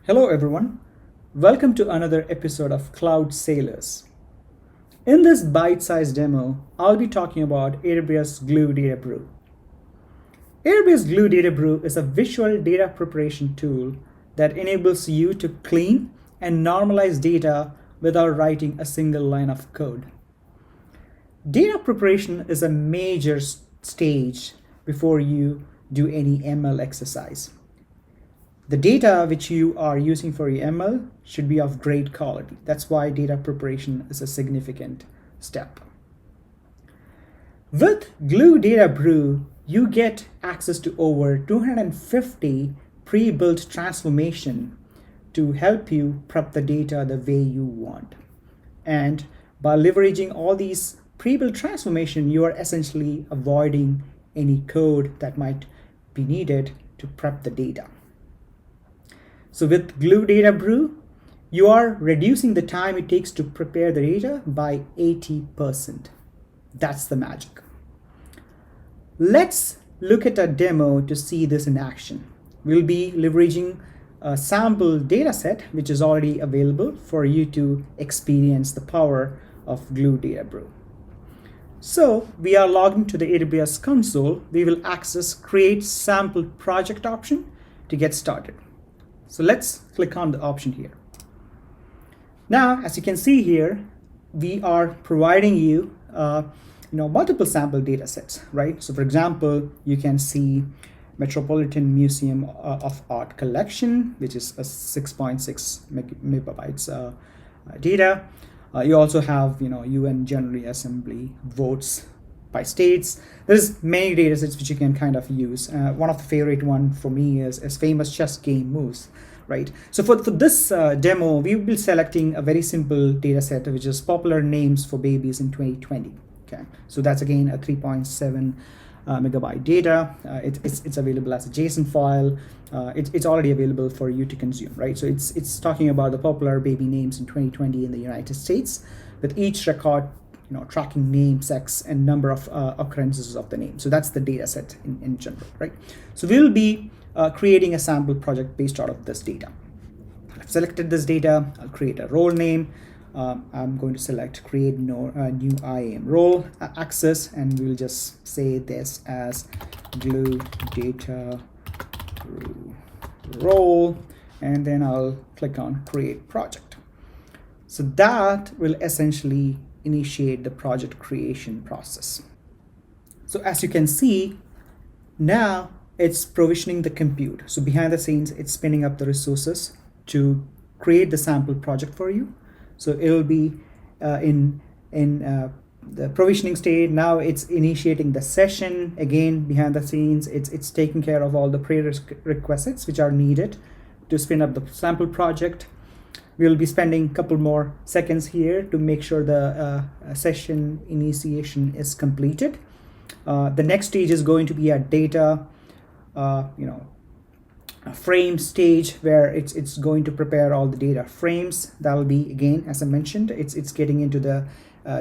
Hello everyone, welcome to another episode of Cloud Sailors. In this bite-sized demo, I'll be talking about AWS Glue Data Brew. AWS Glue Data Brew is a visual data preparation tool that enables you to clean and normalize data without writing a single line of code. Data preparation is a major stage before you do any ML exercise. The data which you are using for your ML should be of great quality. That's why data preparation is a significant step. With Glue Data Brew, you get access to over 250 pre-built transformation to help you prep the data the way you want. And by leveraging all these pre-built transformation, you are essentially avoiding any code that might be needed to prep the data. So with Glue Data Brew, you are reducing the time it takes to prepare the data by 80%. That's the magic. Let's look at a demo to see this in action. We'll be leveraging a sample data set, which is already available for you to experience the power of Glue Data Brew. So we are logged into the AWS console. We will access Create Sample Project option to get started. So let's click on the option here. Now, as you can see here, we are providing you multiple sample data sets, right? So for example, you can see Metropolitan Museum of Art collection, which is a 6.6 megabytes data. You also have UN General Assembly votes by states. There's many data sets which you can kind of use. One of the favorite one for me is famous chess game moves, right? So for this demo, we will be selecting a very simple data set, which is popular names for babies in 2020. Okay, so that's again a 3.7 megabyte data. It's available as a JSON file. It's already available for you to consume, right? So it's talking about the popular baby names in 2020 in the United States, with each record tracking name, sex, and number of occurrences of the name. So that's the data set in general, right? So we'll be creating a sample project based out of this data. I've selected this data. I'll create a role name. I'm going to select create new IAM role access, and we'll just say this as Glue Data Brew role, and then I'll click on create project. So that will essentially initiate the project creation process. So as you can see, now it's provisioning the compute. So behind the scenes, it's spinning up the resources to create the sample project for you. So it will be in the provisioning state. Now it's initiating the session. Again, behind the scenes, it's taking care of all the prerequisites which are needed to spin up the sample project. We'll be spending a couple more seconds here to make sure the session initiation is completed. The next stage is going to be a data, a frame stage where it's going to prepare all the data frames. That'll be, again, as I mentioned, it's getting into the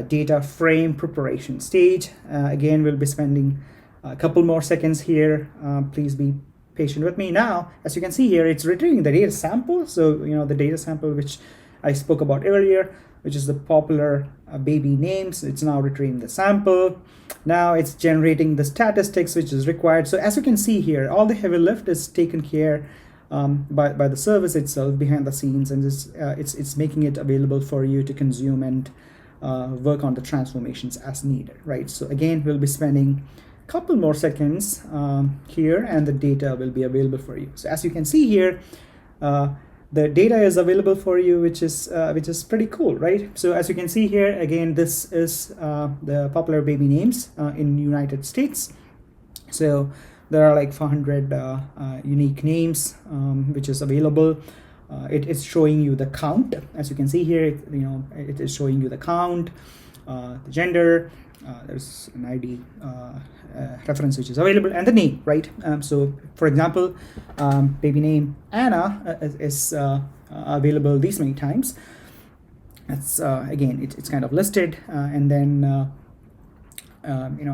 data frame preparation stage. Again, we'll be spending a couple more seconds here. Please be patient with me. Now, as you can see here, it's retrieving the data sample. So the data sample which I spoke about earlier, which is the popular baby names, it's now retrieving the sample. Now it's generating the statistics which is required. So as you can see here, all the heavy lift is taken care by the service itself behind the scenes, and it's making it available for you to consume and work on the transformations as needed, right? So again, we'll be spending couple more seconds here, and the data will be available for you. So as you can see here, the data is available for you, which is pretty cool, right? So as you can see here, again, this is the popular baby names in United States. So there are like 400 unique names which is available. It is showing you the count. As you can see here, it is showing you the count, the gender. There's an ID reference which is available, and the name, right? So for example, baby name Anna is available these many times. That's again, it's kind of listed, and then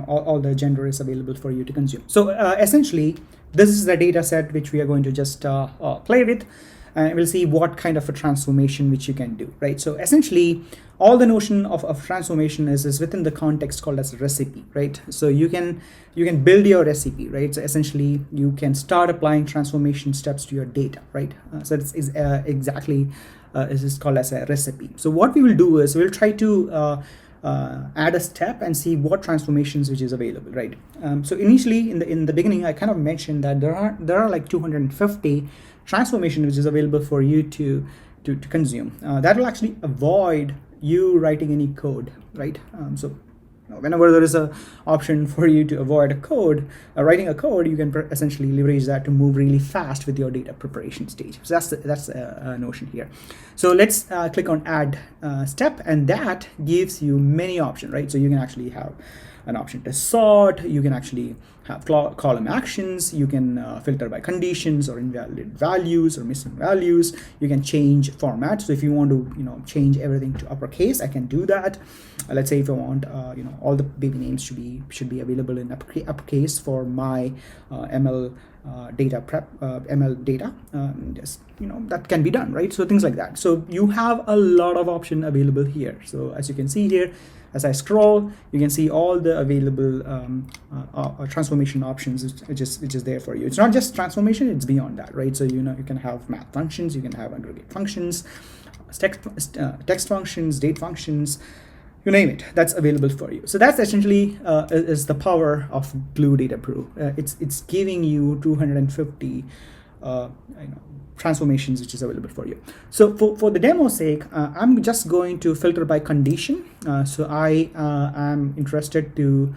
all the gender is available for you to consume. So essentially, this is the data set which we are going to just play with. and we'll see what kind of a transformation which you can do, right? So essentially, all the notion of transformation is within the context called as a recipe, right? So you can build your recipe, right? So essentially, you can start applying transformation steps to your data, right? So this is exactly this is called as a recipe. So what we will do is we'll try to add a step and see what transformations which is available, right? So initially in the beginning, I kind of mentioned that there are like 250 transformations which is available for you to consume. That will actually avoid you writing any code, right? So whenever there is a option for you to avoid writing a code, you can essentially leverage that to move really fast with your data preparation stage. So that's a notion here. So let's click on add step, and that gives you many options, right? So you can actually have an option to sort, you can actually have column actions, you can filter by conditions or invalid values or missing values, you can change format. So if you want to change everything to uppercase, I can do that. Let's say if I want all the baby names should be available in uppercase for my ML data just that can be done, right? So things like that. So you have a lot of option available here. So as you can see here, as I scroll, you can see all the available transformation options which is there for you. It's not just transformation, it's beyond that, right? So you can have math functions, you can have aggregate functions, text functions, date functions, you name it, that's available for you. So that's essentially is the power of Glue Data Brew. It's giving you 250 transformations which is available for you. So for the demo sake, I'm just going to filter by condition. So I am interested to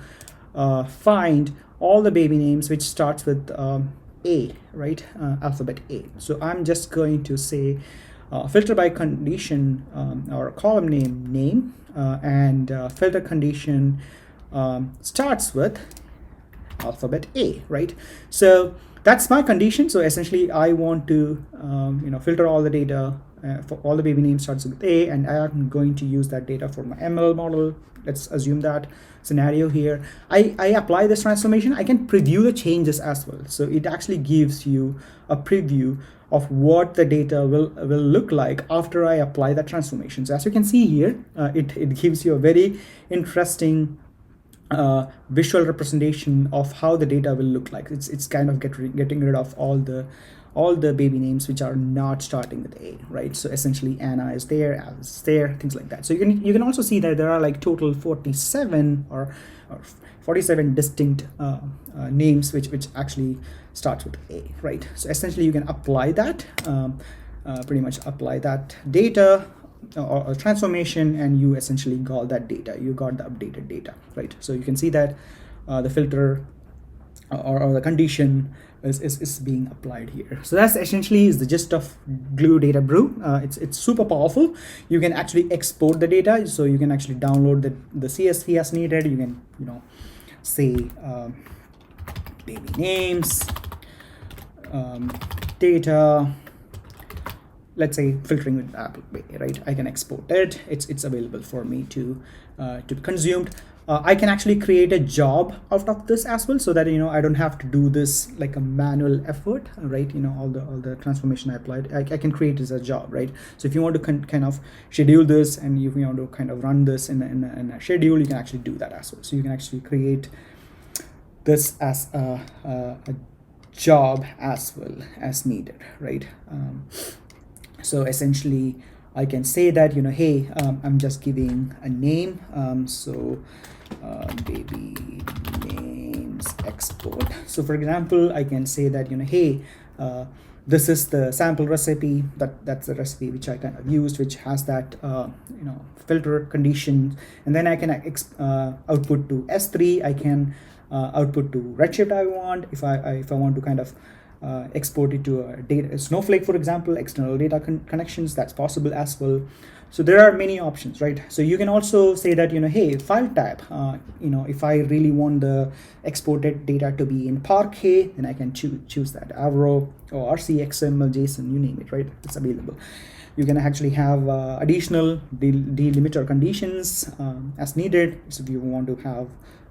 find all the baby names which starts with A, right? Alphabet A. So I'm just going to say filter by condition or column name and filter condition starts with alphabet A, right? So that's my condition. So essentially, I want to filter all the data for all the baby names starts with A, and I am going to use that data for my ML model. Let's assume that scenario here. I apply this transformation. I can preview the changes as well. So it actually gives you a preview of what the data will look like after I apply that transformation. So as you can see here, it gives you a very interesting visual representation of how the data will look like. It's kind of getting rid of all the baby names which are not starting with A, right? So essentially Anna is there, Alice is there, things like that. So you can also see that there are like total 47 or 47 distinct names which actually starts with A, right? So essentially you can apply that, pretty much apply that data or transformation, and you essentially got that data. You got the updated data, right? So you can see that the filter or the condition is being applied here. So that's essentially is the gist of Glue Data Brew. It's super powerful. You can actually export the data, so you can actually download the CSV as needed. You can say baby names, data. Let's say filtering with Apple Pay, right? I can export it. It's available for me to be consumed. I can actually create a job out of this as well, so that I don't have to do this like a manual effort, right? All the transformation I applied, I can create as a job, right? So if you want to kind of schedule this, and you want to kind of run this in a schedule, you can actually do that as well. So you can actually create this as a job as well as needed, right? So essentially, I can say that hey, I'm just giving a name. So baby names export. So for example, I can say that hey, this is the sample recipe. That's the recipe which I kind of used, which has that filter condition, and then I can output to S3. I can output to Redshift. I want if I want to kind of export it to a Snowflake, for example, external data connections, that's possible as well. So there are many options, right? So you can also say that hey, file type, if I really want the exported data to be in Parquet, then I can choose that Avro or RC, XML, JSON, you name it, right? It's available. You can actually have additional delimiter conditions as needed. So if you want to have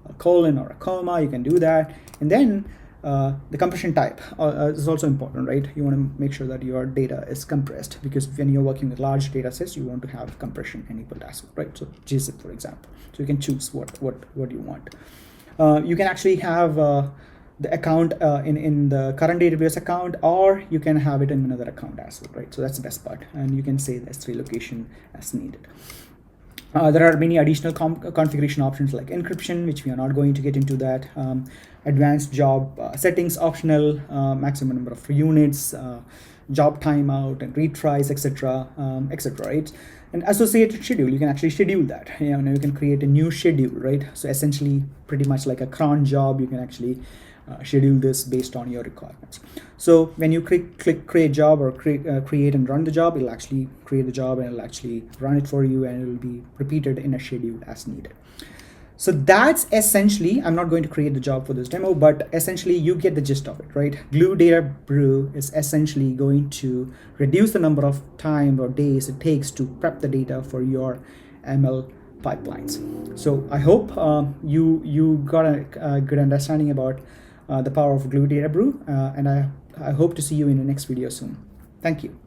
a colon or a comma, you can do that. And then The compression type is also important, right? You want to make sure that your data is compressed, because when you're working with large data sets, you want to have compression enabled as well, right? So gzip, for example. So you can choose what you want. You can actually have the account in the current AWS account, or you can have it in another account as well, right? So that's the best part. And you can say the S3 location as needed. There are many additional configuration options like encryption, which we are not going to get into that. Advanced job settings optional, maximum number of units, job timeout and retries, etc., etc. Right? And associated schedule, you can actually schedule that. You can create a new schedule, right? So essentially, pretty much like a cron job, you can actually schedule this based on your requirements. So when you click create job or create and run the job, it'll actually create the job and it'll actually run it for you, and it will be repeated in a schedule as needed. So that's essentially, I'm not going to create the job for this demo, but essentially you get the gist of it, right? Glue Data Brew is essentially going to reduce the number of time or days it takes to prep the data for your ML pipelines. So I hope you got a good understanding about the power of Glue Data Brew, and I hope to see you in the next video soon. Thank you.